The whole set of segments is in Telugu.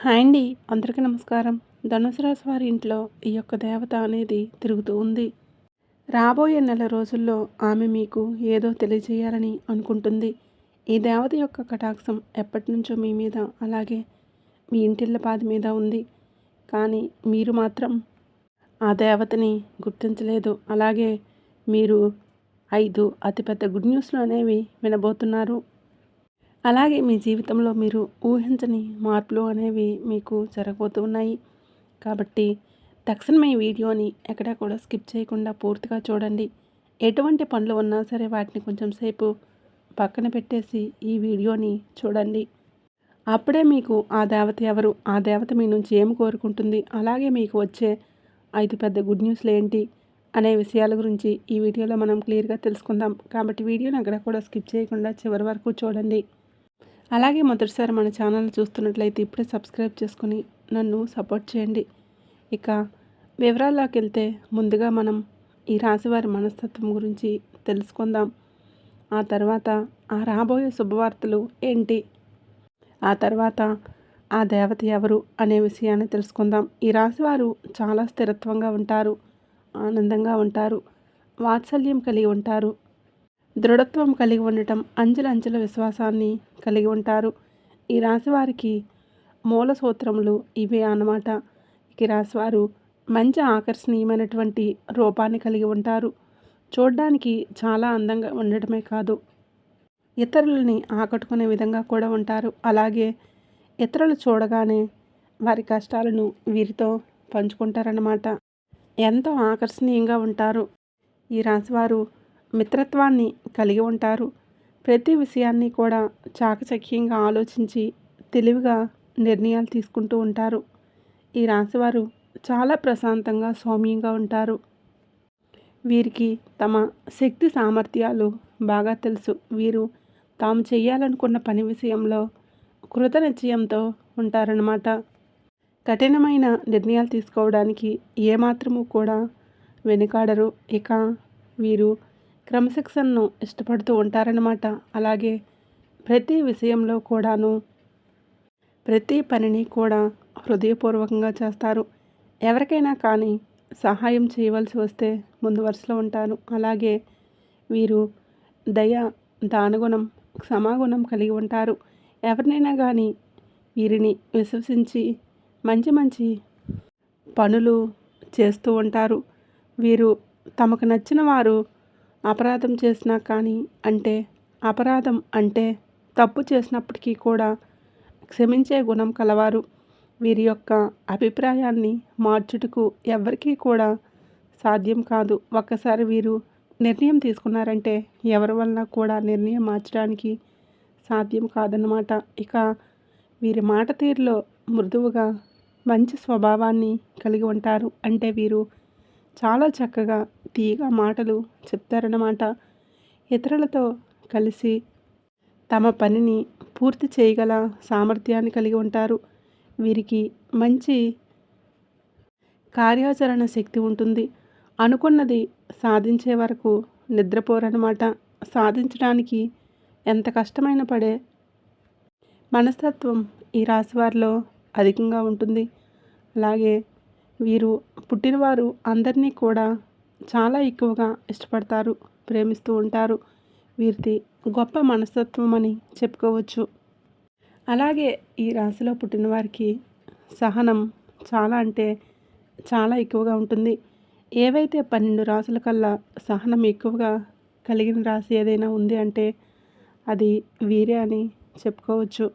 హాయ్ అండి. అందరికీ నమస్కారం. ధనుసు రాశి వారి ఇంట్లో ఈ యొక్క దేవత అనేది తిరుగుతూ ఉంది. రాబోయే నెల రోజుల్లో ఆమె మీకు ఏదో తెలియజేయాలని అనుకుంటుంది. ఈ దేవత యొక్క కటాక్షం ఎప్పటినుంచో మీ మీద, అలాగే మీ ఇంటిల్లపాది మీద ఉంది. కానీ మీరు మాత్రం ఆ దేవతని గుర్తించలేదు. అలాగే మీరు 5 అతిపెద్ద గుడ్ న్యూస్లు అనేవి వినబోతున్నారు. అలాగే మీ జీవితంలో మీరు ఊహించని మార్పులు అనేవి మీకు జరగబోతూ ఉన్నాయి. కాబట్టి తక్షణమే ఈ వీడియోని ఎక్కడా కూడా స్కిప్ చేయకుండా పూర్తిగా చూడండి. ఎటువంటి పనులు ఉన్నా సరే వాటిని కొంచెం సేపు పక్కన పెట్టేసి ఈ వీడియోని చూడండి. అప్పుడే మీకు ఆ దేవత ఎవరు, ఆ దేవత మీ నుంచి ఏమి కోరుకుంటుంది, అలాగే మీకు వచ్చే 5 పెద్ద గుడ్ న్యూస్లు ఏంటి అనే విషయాల గురించి ఈ వీడియోలో మనం క్లియర్గా తెలుసుకుందాం. కాబట్టి వీడియోని ఎక్కడ కూడా స్కిప్ చేయకుండా చివరి వరకు చూడండి. అలాగే మొదటిసారి మన ఛానల్ చూస్తున్నట్లయితే ఇప్పుడే సబ్స్క్రైబ్ చేసుకుని నన్ను సపోర్ట్ చేయండి. ఇక వివరాల్లోకి వెళ్తే ముందుగా మనం ఈ రాశివారి మనస్తత్వం గురించి తెలుసుకుందాం. ఆ తర్వాత ఆ రాబోయే శుభవార్తలు ఏంటి, ఆ తర్వాత ఆ దేవత ఎవరు అనే విషయాన్ని తెలుసుకుందాం. ఈ రాశివారు చాలా స్థిరత్వంగా ఉంటారు, ఆనందంగా ఉంటారు, వాత్సల్యం కలిగి ఉంటారు, దృఢత్వం కలిగి ఉండటం, అంచెల విశ్వాసాన్ని కలిగి ఉంటారు. ఈ రాశివారికి మూల సూత్రములు ఇవే అన్నమాట. ఈ రాశివారు మంచి ఆకర్షణీయమైనటువంటి రూపాన్ని కలిగి ఉంటారు. చూడడానికి చాలా అందంగా ఉండటమే కాదు, ఇతరులని ఆకట్టుకునే విధంగా కూడా ఉంటారు. అలాగే ఇతరులు చూడగానే వారి కష్టాలను వీరితో పంచుకుంటారన్నమాట. ఎంతో ఆకర్షణీయంగా ఉంటారు. ఈ రాశివారు మిత్రత్వాన్ని కలిగి ఉంటారు. ప్రతి విషయాన్ని కూడా చాకచక్యంగా ఆలోచించి తెలివిగా నిర్ణయాలు తీసుకుంటూ ఉంటారు. ఈ రాశివారు చాలా ప్రశాంతంగా సౌమ్యంగా ఉంటారు. వీరికి తమ శక్తి సామర్థ్యాలు బాగా తెలుసు. వీరు తాము చేయాలనుకున్న పని విషయంలో కృత నిశ్చయంతో ఉంటారన్నమాట. కఠినమైన నిర్ణయాలు తీసుకోవడానికి ఏమాత్రము కూడా వెనుకాడరు. ఇక వీరు క్రమశిక్షణను ఇష్టపడుతూ ఉంటారన్నమాట. అలాగే ప్రతి విషయంలో కూడాను ప్రతి పనిని కూడా హృదయపూర్వకంగా చేస్తారు. ఎవరికైనా కానీ సహాయం చేయవలసి వస్తే ముందు వరుసలో ఉంటారు. అలాగే వీరు దయ, దానగుణం, క్షమాగుణం కలిగి ఉంటారు. ఎవరినైనా కానీ వీరిని విశ్వసించి మంచి మంచి పనులు చేస్తూ ఉంటారు. వీరు తమకు నచ్చిన వారు అపరాధం చేసినా కానీ, అపరాధం అంటే తప్పు చేసినప్పటికీ కూడా క్షమించే గుణం కలవారు. వీరి యొక్క అభిప్రాయాన్ని మార్చుటకు ఎవ్వరికీ కూడా సాధ్యం కాదు. ఒక్కసారి వీరు నిర్ణయం తీసుకున్నారంటే ఎవరి వలన కూడా నిర్ణయం మార్చడానికి సాధ్యం కాదన్నమాట. ఇక వీరి మాట తీరులో మృదువుగా మంచి స్వభావాన్ని కలిగి ఉంటారు. అంటే వీరు చాలా చక్కగా తీయగా మాటలు చెప్తారన్నమాట. ఇతరులతో కలిసి తమ పనిని పూర్తి చేయగల సామర్థ్యాన్ని కలిగి ఉంటారు. వీరికి మంచి కార్యాచరణ శక్తి ఉంటుంది. అనుకున్నది సాధించే వరకు నిద్రపోరన్నమాట. సాధించడానికి ఎంత కష్టమైన పడే మనస్తత్వం ఈ రాశివారిలో అధికంగా ఉంటుంది. అలాగే వీరు పుట్టినవారు అందరినీ కూడా చాలా ఎక్కువగా ఇష్టపడతారు, ప్రేమిస్తూ ఉంటారు. వీరిది గొప్ప మనస్తత్వం అని చెప్పుకోవచ్చు. అలాగే ఈ రాశిలో పుట్టిన వారికి సహనం చాలా అంటే చాలా ఎక్కువగా ఉంటుంది. ఏవైతే 12 రాశుల కల్లా సహనం ఎక్కువగా కలిగిన రాశి ఏదైనా ఉంది అంటే అది వీరే అని చెప్పుకోవచ్చు.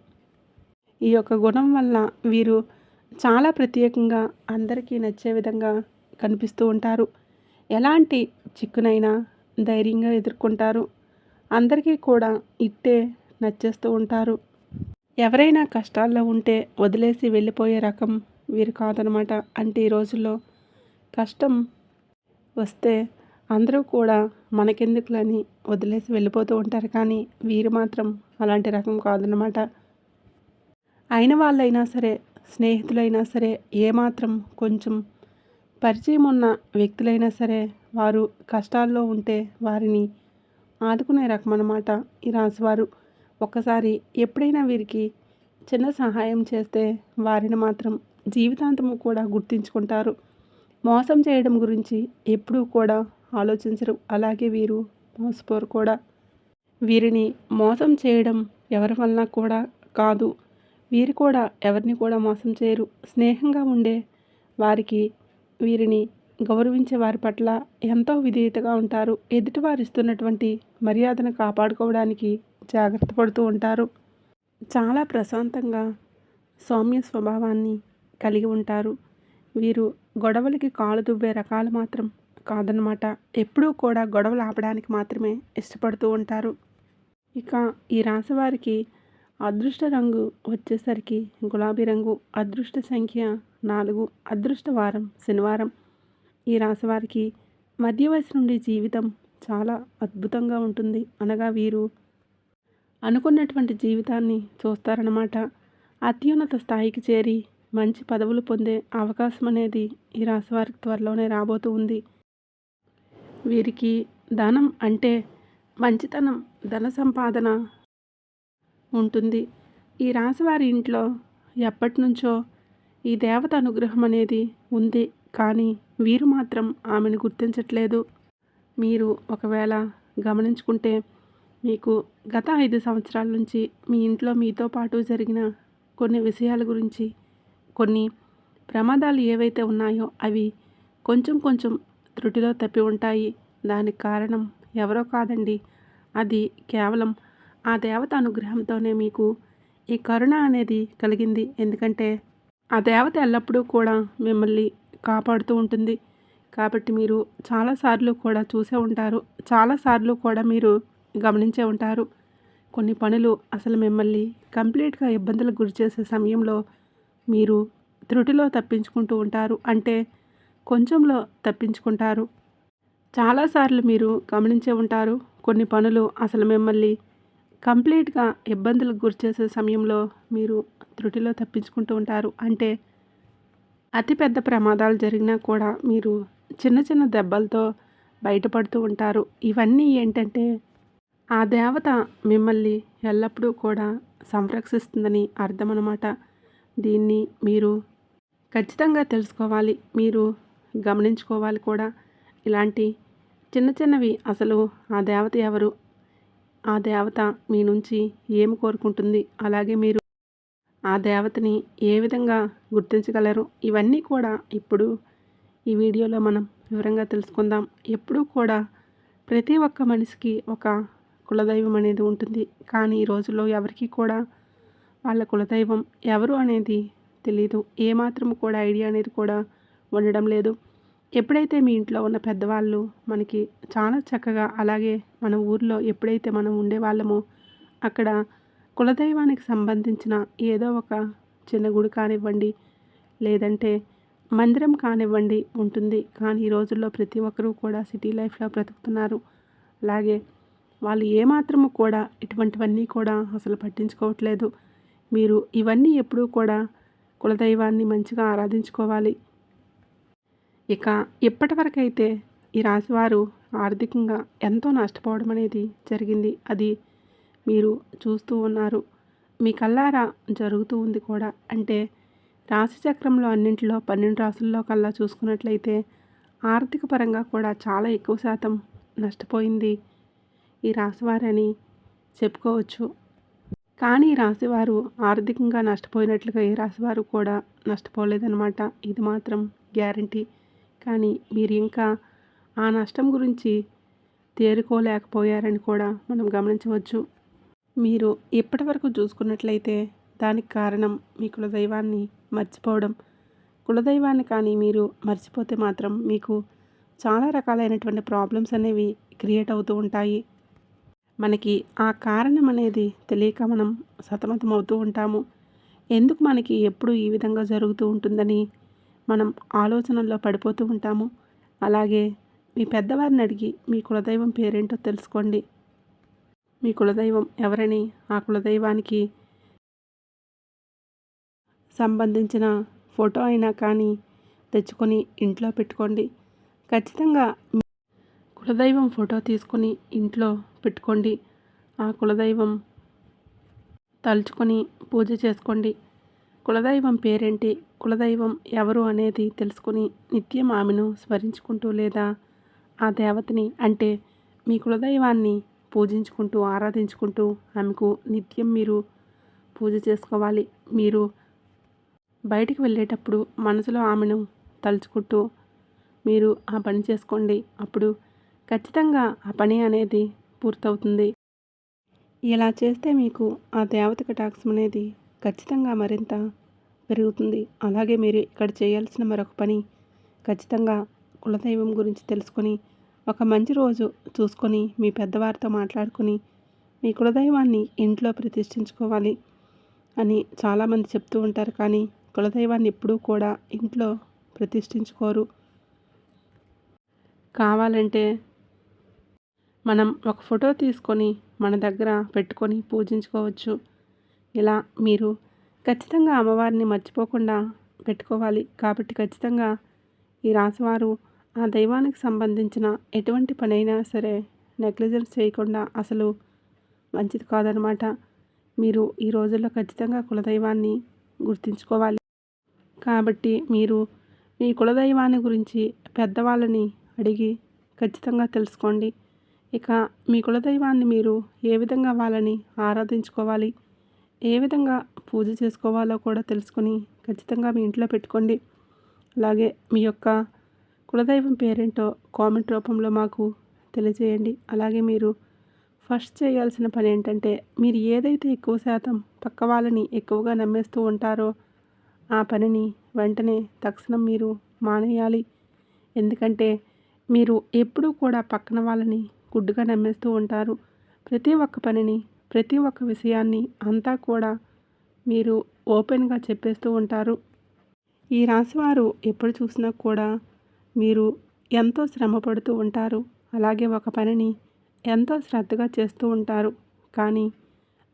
ఈ యొక్క గుణం వల్ల వీరు చాలా ప్రత్యేకంగా అందరికీ నచ్చే విధంగా కనిపిస్తూ ఉంటారు. ఎలాంటి చిక్కునైనా ధైర్యంగా ఎదుర్కొంటారు. అందరికీ కూడా ఇట్టే నచ్చేస్తూ ఉంటారు. ఎవరైనా కష్టాల్లో ఉంటే వదిలేసి వెళ్ళిపోయే రకం వీరు కాదనమాట. అంటే ఈ రోజుల్లో కష్టం వస్తే అందరూ కూడా మనకెందుకులని వదిలేసి వెళ్ళిపోతూ ఉంటారు. కానీ వీరు మాత్రం అలాంటి రకం కాదనమాట. అయిన వాళ్ళైనా సరే, స్నేహితులైనా సరే, ఏమాత్రం కొంచెం పరిచయం ఉన్న వ్యక్తులైనా సరే వారు కష్టాల్లో ఉంటే వారిని ఆదుకునే రకం అన్నమాట ఈ రాశివారు. ఒక్కసారి ఎప్పుడైనా వీరికి చిన్న సహాయం చేస్తే వారిని మాత్రం జీవితాంతము కూడా గుర్తుంచుకుంటారు. మోసం చేయడం గురించి ఎప్పుడూ కూడా ఆలోచించరు. అలాగే వీరు మోసపోరు కూడా. వీరిని మోసం చేయడం ఎవరి వలన కూడా కాదు. వీరు కూడా ఎవరిని కూడా మోసం చేయరు. స్నేహంగా ఉండే వారికి వీరిని గౌరవించే వారి పట్ల ఎంతో విధేయతగా ఉంటారు. ఎదుటివారు ఇస్తున్నటువంటి మర్యాదను కాపాడుకోవడానికి జాగ్రత్త పడుతూ ఉంటారు. చాలా ప్రశాంతంగా సౌమ్య స్వభావాన్ని కలిగి ఉంటారు. వీరు గొడవలకి కాలు దువ్వే రకాలు మాత్రం కాదనమాట. ఎప్పుడూ కూడా గొడవలు ఆపడానికి మాత్రమే ఇష్టపడుతూ ఉంటారు. ఇక ఈ రాశి వారికి అదృష్ట రంగు వచ్చేసరికి గులాబీ రంగు, అదృష్ట సంఖ్య 4, అదృష్ట వారం శనివారం. ఈ రాశి వారికి మధ్య వయసు నుండి జీవితం చాలా అద్భుతంగా ఉంటుంది. అనగా వీరు అనుకున్నటువంటి జీవితాన్ని చూస్తారన్నమాట. అత్యున్నత స్థాయికి చేరి మంచి పదవులు పొందే అవకాశం అనేది ఈ రాశి వారికి త్వరలోనే రాబోతూ ఉంది. వీరికి ధనం అంటే మంచితనం, ధన సంపాదన ఉంటుంది. ఈ రాశివారి ఇంట్లో ఎప్పటి నుంచో ఈ దేవత అనుగ్రహం అనేది ఉంది. కానీ వీరు మాత్రం ఆమెను గుర్తించట్లేదు. మీరు ఒకవేళ గమనించుకుంటే మీకు గత 5 సంవత్సరాల నుంచి మీ ఇంట్లో మీతో పాటు జరిగిన కొన్ని విషయాల గురించి, కొన్ని ప్రమాదాలు ఏవైతే ఉన్నాయో అవి కొంచెం కొంచెం త్రుటిలో తప్పి ఉంటాయి. దానికి కారణం ఎవరో కాదండి, అది కేవలం ఆ దేవత అనుగ్రహంతోనే మీకు ఈ కరుణ అనేది కలిగింది. ఎందుకంటే ఆ దేవత ఎల్లప్పుడూ కూడా మిమ్మల్ని కాపాడుతూ ఉంటుంది. కాబట్టి మీరు చాలాసార్లు కూడా చూసే ఉంటారు. చాలాసార్లు కూడా మీరు గమనించే ఉంటారు. కొన్ని పనులు అసలు మిమ్మల్ని కంప్లీట్గా ఇబ్బందులకు గురి చేసే సమయంలో మీరు త్రుటిలో తప్పించుకుంటూ ఉంటారు. అంటే కొంచెంలో తప్పించుకుంటారు. చాలాసార్లు మీరు గమనించే ఉంటారు. కొన్ని పనులు అసలు మిమ్మల్ని కంప్లీట్గా ఇబ్బందులకు గురి చేసే సమయంలో మీరు త్రుటిలో తప్పించుకుంటూ ఉంటారు. అంటే అతిపెద్ద ప్రమాదాలు జరిగినా కూడా మీరు చిన్న చిన్న దెబ్బలతో బయటపడుతూ ఉంటారు. ఇవన్నీ ఏంటంటే ఆ దేవత మిమ్మల్ని ఎల్లప్పుడూ కూడా సంరక్షిస్తుందని అర్థం అన్నమాట. దీన్ని మీరు ఖచ్చితంగా తెలుసుకోవాలి. మీరు గమనించుకోవాలి కూడా. ఇలాంటి చిన్న చిన్నవి అసలు ఆ దేవత ఎవరు, ఆ దేవత మీ నుంచి ఏమి కోరుకుంటుంది, అలాగే మీరు ఆ దేవతని ఏ విధంగా గుర్తించగలరు, ఇవన్నీ కూడా ఇప్పుడు ఈ వీడియోలో మనం వివరంగా తెలుసుకుందాం. ఎప్పుడూ కూడా ప్రతి ఒక్క మనిషికి ఒక కులదైవం అనేది ఉంటుంది. కానీ ఈ రోజుల్లో ఎవరికి కూడా వాళ్ళ కులదైవం ఎవరు అనేది తెలీదు. ఏమాత్రం కూడా ఐడియా అనేది కూడా ఉండడం లేదు. ఎప్పుడైతే మీ ఇంట్లో ఉన్న పెద్దవాళ్ళు మనకి చాలా చక్కగా, అలాగే మన ఊర్లో ఎప్పుడైతే మనం ఉండేవాళ్ళమో అక్కడ కులదైవానికి సంబంధించిన ఏదో ఒక చిన్న గుడి కానివ్వండి, లేదంటే మందిరం కానివ్వండి ఉంటుంది. కానీ ఈ రోజుల్లో ప్రతి ఒక్కరూ కూడా సిటీ లైఫ్లో బ్రతుకుతున్నారు. అలాగే వాళ్ళు ఏమాత్రము కూడా ఇటువంటివన్నీ కూడా అసలు పట్టించుకోవట్లేదు. మీరు ఇవన్నీ ఎప్పుడూ కూడా కులదైవాన్ని మంచిగా ఆరాధించుకోవాలి. ఇక ఇప్పటివరకైతే ఈ రాశివారు ఆర్థికంగా ఎంతో నష్టపోవడం అనేది జరిగింది. అది మీరు చూస్తూ ఉన్నారు. మీ కళ్ళారా జరుగుతూ ఉంది కూడా. అంటే రాశి చక్రంలో అన్నింటిలో 12 రాశుల్లో కల్లా చూసుకున్నట్లయితే ఆర్థిక పరంగా కూడా చాలా ఎక్కువ శాతం నష్టపోయింది ఈ రాశివారని చెప్పుకోవచ్చు. కానీ ఈ రాశివారు ఆర్థికంగా నష్టపోయినట్లుగా ఏ రాశివారు కూడా నష్టపోలేదన్నమాట. ఇది మాత్రం గ్యారంటీ. కానీ మీరు ఇంకా ఆ నష్టం గురించి తేరుకోలేకపోయారని కూడా మనం గమనించవచ్చు. మీరు ఇప్పటివరకు చూసుకున్నట్లయితే దానికి కారణం మీ కులదైవాన్ని మర్చిపోవడం. కులదైవాన్ని కానీ మీరు మర్చిపోతే మాత్రం మీకు చాలా రకాలైనటువంటి ప్రాబ్లమ్స్ అనేవి క్రియేట్ అవుతూ ఉంటాయి. మనకి ఆ కారణం అనేది తెలియక మనం సతమతం అవుతూ ఉంటాము. ఎందుకు మనకి ఎప్పుడు ఈ విధంగా జరుగుతూ ఉంటుందని మనం ఆలోచనల్లో పడిపోతూ ఉంటాము. అలాగే మీ పెద్దవారిని అడిగి మీ కులదైవం పేరేంటో తెలుసుకోండి. మీ కులదైవం ఎవరని ఆ కులదైవానికి సంబంధించిన ఫోటో అయినా కానీ తెచ్చుకొని ఇంట్లో పెట్టుకోండి. ఖచ్చితంగా కులదైవం ఫోటో తీసుకొని ఇంట్లో పెట్టుకోండి. ఆ కులదైవం తలుచుకొని పూజ చేసుకోండి. కులదైవం పేరేంటి, కులదైవం ఎవరు అనేది తెలుసుకుని నిత్యం ఆమెను స్మరించుకుంటూ లేదా ఆ దేవతని అంటే మీ కులదైవాన్ని పూజించుకుంటూ ఆరాధించుకుంటూ ఆమెకు నిత్యం మీరు పూజ చేసుకోవాలి. మీరు బయటికి వెళ్ళేటప్పుడు మనసులో ఆమెను తలుచుకుంటూ మీరు ఆ పని చేసుకోండి. అప్పుడు ఖచ్చితంగా ఆ పని అనేది పూర్తవుతుంది. ఇలా చేస్తే మీకు ఆ దేవత కటాక్షం అనేది ఖచ్చితంగా మరింత పెరుగుతుంది. అలాగే మీరు ఇక్కడ చేయాల్సిన మరొక పని ఖచ్చితంగా కులదైవం గురించి తెలుసుకొని ఒక మంచి రోజు చూసుకొని మీ పెద్దవారితో మాట్లాడుకొని మీ కులదైవాన్ని ఇంట్లో ప్రతిష్ఠించుకోవాలి అని చాలామంది చెప్తూ ఉంటారు. కానీ కులదైవాన్ని ఎప్పుడూ కూడా ఇంట్లో ప్రతిష్ఠించుకోరు. కావాలంటే మనం ఒక ఫోటో తీసుకొని మన దగ్గర పెట్టుకొని పూజించుకోవచ్చు. ఇలా మీరు ఖచ్చితంగా అమ్మవారిని మర్చిపోకుండా పెట్టుకోవాలి. కాబట్టి ఖచ్చితంగా ఈ రాశివారు ఆ దైవానికి సంబంధించిన ఎటువంటి పనైనా సరే నెగ్లిజెన్స్ చేయకుండా అసలు మంచిది కాదనమాట. మీరు ఈ రోజుల్లో ఖచ్చితంగా కులదైవాన్ని గుర్తుంచుకోవాలి. కాబట్టి మీరు మీ కులదైవాన్ని గురించి పెద్దవాళ్ళని అడిగి ఖచ్చితంగా తెలుసుకోండి. ఇక మీ కులదైవాన్ని మీరు ఏ విధంగా వాళ్ళని ఆరాధించుకోవాలి, ఏ విధంగా పూజ చేసుకోవాలో కూడా తెలుసుకొని ఖచ్చితంగా మీ ఇంట్లో పెట్టుకోండి. అలాగే మీ యొక్క కులదైవం పేరేంటో కామెంట్ రూపంలో మాకు తెలియజేయండి. అలాగే మీరు ఫస్ట్ చేయాల్సిన పని ఏంటంటే మీరు ఏదైతే ఎక్కువ శాతం పక్క వాళ్ళని ఎక్కువగా నమ్మేస్తూ ఉంటారో ఆ పనిని వెంటనే తక్షణం మీరు మానేయాలి. ఎందుకంటే మీరు ఎప్పుడూ కూడా పక్కన వాళ్ళని గుడ్డుగా నమ్మేస్తూ ఉంటారు. ప్రతి ఒక్క పనిని, ప్రతి ఒక్క విషయాన్ని అంతా కూడా మీరు ఓపెన్గా చెప్పేస్తూ ఉంటారు. ఈ రాశివారు ఎప్పుడు చూసినా కూడా మీరు ఎంతో శ్రమ పడుతూ ఉంటారు. అలాగే ఒక పనిని ఎంతో శ్రద్ధగా చేస్తూ ఉంటారు. కానీ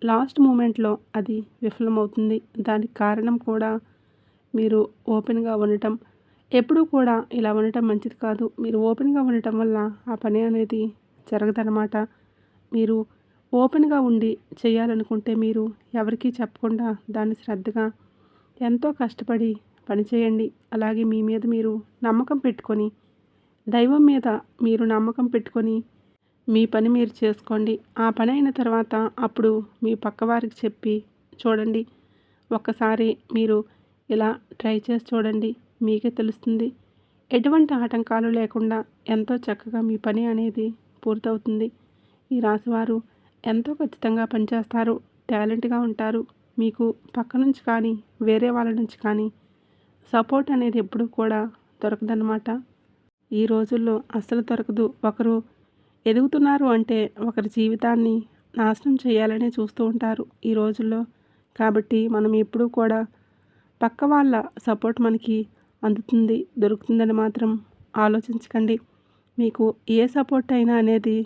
లాస్ట్ మూమెంట్లో అది విఫలమవుతుంది. దానికి కారణం కూడా మీరు ఓపెన్గా ఉండటం. ఎప్పుడూ కూడా ఇలా ఉండటం మంచిది కాదు. మీరు ఓపెన్గా ఉండటం వల్ల ఆ పని అనేది జరగదనమాట. మీరు ఓపెన్గా ఉండి చేయాలనుకుంటే మీరు ఎవరికీ చెప్పకుండా దాన్ని శ్రద్ధగా ఎంతో కష్టపడి పనిచేయండి. అలాగే మీ మీద మీరు నమ్మకం పెట్టుకొని దైవం మీద మీరు నమ్మకం పెట్టుకొని మీ పని మీరు చేసుకోండి. ఆ పని అయిన తర్వాత అప్పుడు మీ పక్కవారికి చెప్పి చూడండి. ఒక్కసారి మీరు ఇలా ట్రై చేసి చూడండి. మీకే తెలుస్తుంది. ఎటువంటి ఆటంకాలు లేకుండా ఎంతో చక్కగా మీ పని అనేది పూర్తవుతుంది. ఈ రాశివారు ఎంతో ఖచ్చితంగా పనిచేస్తారు. టాలెంట్గా ఉంటారు. మీకు పక్క నుంచి కానీ వేరే వాళ్ళ నుంచి కానీ సపోర్ట్ అనేది ఎప్పుడూ కూడా దొరకదన్నమాట. ఈ రోజుల్లో అస్సలు దొరకదు. ఒకరు ఎదుగుతున్నారు అంటే ఒకరి జీవితాన్ని నాశనం చేయాలనే చూస్తూ ఉంటారు ఈ రోజుల్లో. కాబట్టి మనం ఎప్పుడూ కూడా పక్క వాళ్ళ సపోర్ట్ మనకి అందుతుంది, దొరుకుతుందని మాత్రం ఆలోచించకండి. మీకు ఏ సపోర్ట్ అయినా అనేది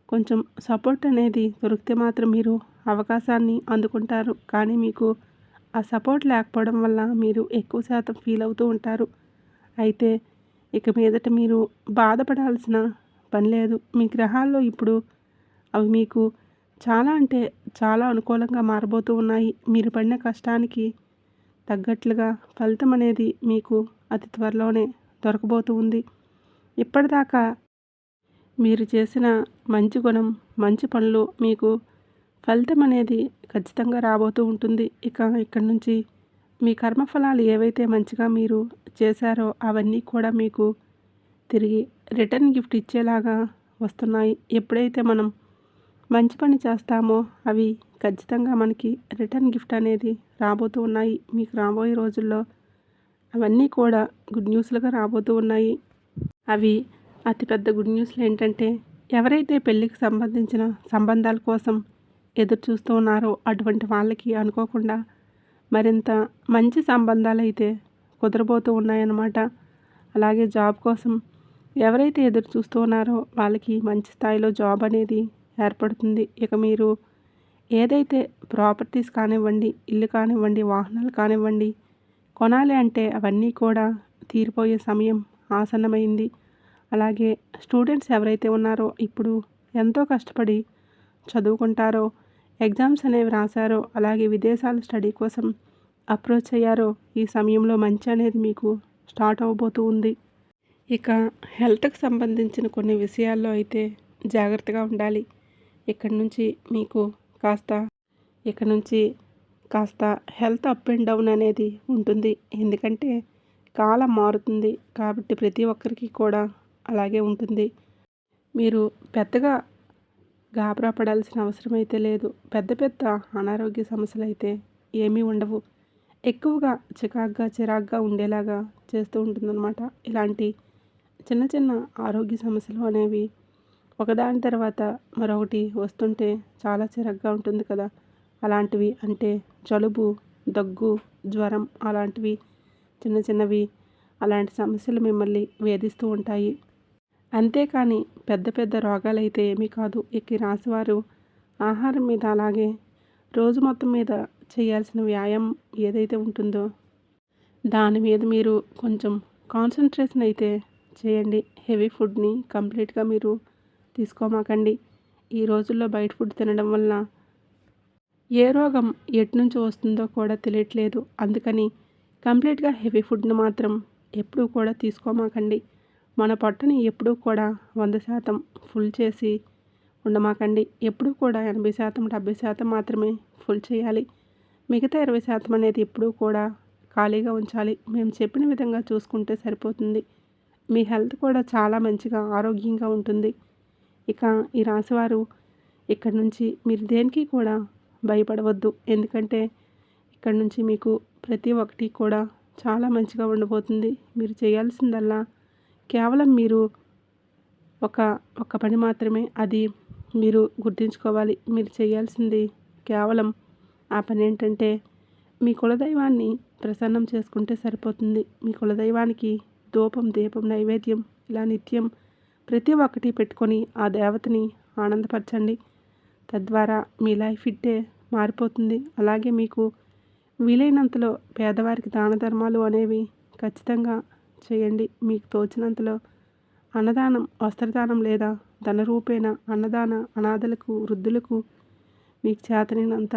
కొంచెం సపోర్ట్ అనేది దొరికితే మాత్రం మీరు అవకాశాన్ని అందుకుంటారు. కానీ మీకు ఆ సపోర్ట్ లేకపోవడం వల్ల మీరు ఎక్కువ శాతం ఫీల్ అవుతూ ఉంటారు. అయితే ఇక మీదట మీరు బాధపడాల్సిన పని లేదు. మీ గ్రహాల్లో ఇప్పుడు అవి మీకు చాలా అంటే చాలా అనుకూలంగా మారబోతూ ఉన్నాయి. మీరు పడిన కష్టానికి తగ్గట్లుగా ఫలితం అనేది మీకు అతి త్వరలోనే దొరకబోతూ ఉంది. ఇప్పటిదాకా మీరు చేసిన మంచి గుణం, మంచి పనులు మీకు ఫలితం అనేది ఖచ్చితంగా రాబోతూ ఉంటుంది. ఇక్కడి నుంచి మీ కర్మఫలాలు ఏవైతే మంచిగా మీరు చేశారో అవన్నీ కూడా మీకు తిరిగి రిటర్న్ గిఫ్ట్ ఇచ్చేలాగా వస్తున్నాయి. ఎప్పుడైతే మనం మంచి పని చేస్తామో అవి ఖచ్చితంగా మనకి రిటర్న్ గిఫ్ట్ అనేది రాబోతూ ఉన్నాయి. మీకు రాబోయే రోజుల్లో అవన్నీ కూడా గుడ్ న్యూస్లుగా రాబోతూ ఉన్నాయి. అవి అతిపెద్ద గుడ్ న్యూస్లు ఏంటంటే ఎవరైతే పెళ్ళికి సంబంధించిన సంబంధాల కోసం ఎదురు చూస్తూ ఉన్నారో అటువంటి వాళ్ళకి అనుకోకుండా మరింత మంచి సంబంధాలు అయితే కుదరబోతూ ఉన్నాయన్నమాట. అలాగే జాబ్ కోసం ఎవరైతే ఎదురు చూస్తూ ఉన్నారో వాళ్ళకి మంచి స్థాయిలో జాబ్ అనేది ఏర్పడుతుంది. ఇక మీరు ఏదైతే ప్రాపర్టీస్ కానివ్వండి, ఇల్లు కానివ్వండి, వాహనాలు కానివ్వండి కొనాలి అంటే అవన్నీ కూడా తీరిపోయే సమయం ఆసన్నమైంది. అలాగే స్టూడెంట్స్ ఎవరైతే ఉన్నారో ఇప్పుడు ఎంతో కష్టపడి చదువుకుంటారో ఎగ్జామ్స్ అనేవి రాశారో, అలాగే విదేశాల స్టడీ కోసం అప్రోచ్ అయ్యారో, ఈ సమయంలో మంచి అనేది మీకు స్టార్ట్ అవ్వబోతూ ఉంది. ఇక హెల్త్కి సంబంధించిన కొన్ని విషయాల్లో అయితే జాగ్రత్తగా ఉండాలి. ఇక్కడ నుంచి మీకు కాస్త హెల్త్ అప్ అండ్ డౌన్ అనేది ఉంటుంది. ఎందుకంటే కాలం మారుతుంది కాబట్టి ప్రతి ఒక్కరికి కూడా అలాగే ఉంటుంది. మీరు పెద్దగా గాబరా పడాల్సిన అవసరం అయితే లేదు. పెద్ద పెద్ద అనారోగ్య సమస్యలు అయితే ఏమీ ఉండవు. ఎక్కువగా చిరాగ్గా ఉండేలాగా చేస్తూ ఉంటుందన్నమాట. ఇలాంటి చిన్న చిన్న ఆరోగ్య సమస్యలు అనేవి ఒకదాని తర్వాత మరొకటి వస్తుంటే చాలా చిరాగ్గా ఉంటుంది కదా. అలాంటివి అంటే జలుబు, దగ్గు, జ్వరం అలాంటివి చిన్న చిన్నవి అలాంటి సమస్యలు మిమ్మల్ని వేధిస్తూ ఉంటాయి. అంతేకాని పెద్ద పెద్ద రోగాలైతే ఏమీ కాదు. ఈ రాశివారు ఆహారం మీద, అలాగే రోజు మొత్తం మీద చేయాల్సిన వ్యాయామం ఏదైతే ఉంటుందో దాని మీద మీరు కొంచెం కాన్సన్ట్రేషన్ అయితే చేయండి. హెవీ ఫుడ్ని కంప్లీట్గా మీరు తీసుకోమాకండి. ఈ రోజుల్లో బయట ఫుడ్ తినడం వల్ల ఏ రోగం ఎటు నుంచి వస్తుందో కూడా తెలియట్లేదు. అందుకని కంప్లీట్గా హెవీ ఫుడ్ని మాత్రం ఎప్పుడూ కూడా తీసుకోమాకండి. మన పొట్టని ఎప్పుడూ కూడా 100% ఫుల్ చేసి ఉండమాకండి. ఎప్పుడూ కూడా 80%, 70% మాత్రమే ఫుల్ చేయాలి. మిగతా 20% అనేది ఎప్పుడూ కూడా ఖాళీగా ఉంచాలి. మేము చెప్పిన విధంగా చూసుకుంటే సరిపోతుంది. మీ హెల్త్ కూడా చాలా మంచిగా ఆరోగ్యంగా ఉంటుంది. ఇక ఈ రాశివారు ఇక్కడ నుంచి మీరు దేనికి కూడా భయపడవద్దు. ఎందుకంటే ఇక్కడ నుంచి మీకు ప్రతి ఒక్కటి కూడా చాలా మంచిగా ఉండబోతుంది. మీరు చేయాల్సిందల్లా కేవలం మీరు ఒక పని మాత్రమే. అది మీరు గుర్తుంచుకోవాలి. మీరు చేయాల్సింది కేవలం ఆ పని ఏంటంటే మీ కులదైవాన్ని ప్రసన్నం చేసుకుంటే సరిపోతుంది. మీ కులదైవానికి ధూపం, దీపం, నైవేద్యం ఇలా నిత్యం ప్రతి ఒక్కటి పెట్టుకొని ఆ దేవతని ఆనందపరచండి. తద్వారా మీ లైఫ్ ఇట్టే మారిపోతుంది. అలాగే మీకు వీలైనంతలో పేదవారికి దాన ధర్మాలు అనేవి ఖచ్చితంగా చేయండి. మీకు తోచినంతలో అన్నదానం, వస్త్రదానం లేదా ధన రూపేణ అన్నదాన, అనాథలకు, వృద్ధులకు మీకు చేతనైనంత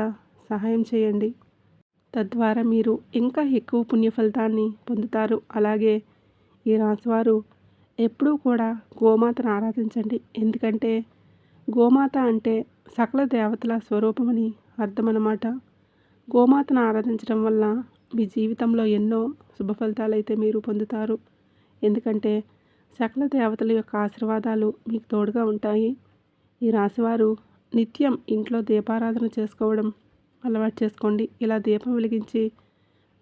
సహాయం చేయండి. తద్వారా మీరు ఇంకా ఎక్కువ పుణ్య ఫలితాన్ని పొందుతారు. అలాగే ఈ రాశివారు ఎప్పుడూ కూడా గోమాతను ఆరాధించండి. ఎందుకంటే గోమాత అంటే సకల దేవతల స్వరూపమని అర్థం అన్నమాట. గోమాతను ఆరాధించడం వల్ల మీ జీవితంలో ఎన్నో శుభ ఫలితాలు అయితే మీరు పొందుతారు. ఎందుకంటే సకల దేవతల యొక్క ఆశీర్వాదాలు మీకు తోడుగా ఉంటాయి. ఈ రాశివారు నిత్యం ఇంట్లో దీపారాధన చేసుకోవడం అలవాటు చేసుకోండి. ఇలా దీపం వెలిగించి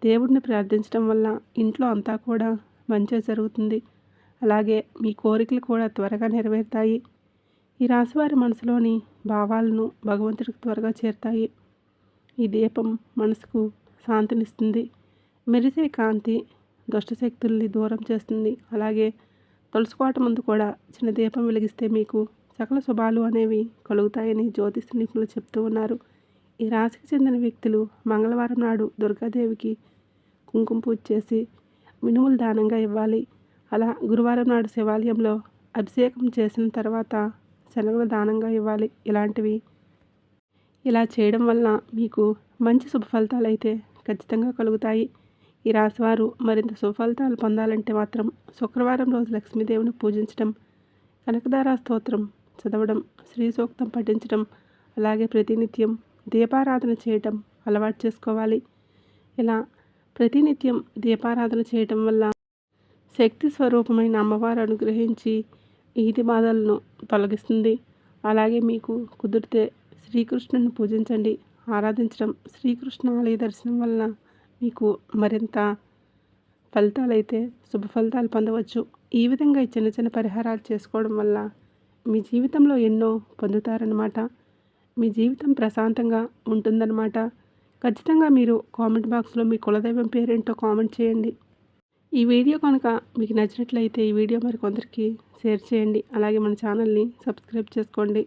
దేవుడిని ప్రార్థించడం వల్ల ఇంట్లో అంతా కూడా మంచి జరుగుతుంది. అలాగే మీ కోరికలు కూడా త్వరగా నెరవేరుతాయి. ఈ రాశివారి మనసులోని భావాలను భగవంతుడికి త్వరగా చేరుతాయి. ఈ దీపం మనసుకు శాంతినిస్తుంది. మెరిసే కాంతి దుష్టశక్తుల్ని దూరం చేస్తుంది. అలాగే తులసికోట ముందు కూడా చిన్న దీపం వెలిగిస్తే మీకు సకల శుభాలు అనేవి కలుగుతాయని జ్యోతిష నిపుణులు చెప్తూ ఉన్నారు. ఈ రాశికి చెందిన వ్యక్తులు మంగళవారం నాడు దుర్గాదేవికి కుంకుమ పూజ చేసి మినుములు దానంగా ఇవ్వాలి. అలా గురువారం నాడు శివాలయంలో అభిషేకం చేసిన తర్వాత శనగలు దానంగా ఇవ్వాలి. ఇలా చేయడం వల్ల మీకు మంచి శుభ ఫలితాలు అయితే ఖచ్చితంగా కలుగుతాయి. ఈ రాశివారు మరింత శుభ ఫలితాలు పొందాలంటే మాత్రం శుక్రవారం రోజు లక్ష్మీదేవిని పూజించడం, కనకదార స్తోత్రం చదవడం, శ్రీ సూక్తం పఠించడం, అలాగే ప్రతినిత్యం దీపారాధన చేయటం అలవాటు చేసుకోవాలి. ఇలా ప్రతినిత్యం దీపారాధన చేయటం వల్ల శక్తి స్వరూపమైన అమ్మవారు అనుగ్రహించి ఈది బాధలను తొలగిస్తుంది. అలాగే మీకు కుదిరితే శ్రీకృష్ణుని పూజించండి, ఆరాధించడం. శ్రీకృష్ణ ఆలయ దర్శనం వలన మీకు మరింత ఫలితాలైతే శుభ ఫలితాలు పొందవచ్చు. ఈ విధంగా ఈ చిన్న చిన్న పరిహారాలు చేసుకోవడం వల్ల మీ జీవితంలో ఎన్నో పొందుతారన్నమాట. మీ జీవితం ప్రశాంతంగా ఉంటుందన్నమాట. ఖచ్చితంగా మీరు కామెంట్ బాక్స్లో మీ కులదైవం పేరేంటో కామెంట్ చేయండి. ఈ వీడియో కనుక మీకు నచ్చినట్లయితే ఈ వీడియో మరి కొందరికి షేర్ చేయండి. అలాగే మన ఛానల్ని సబ్స్క్రైబ్ చేసుకోండి.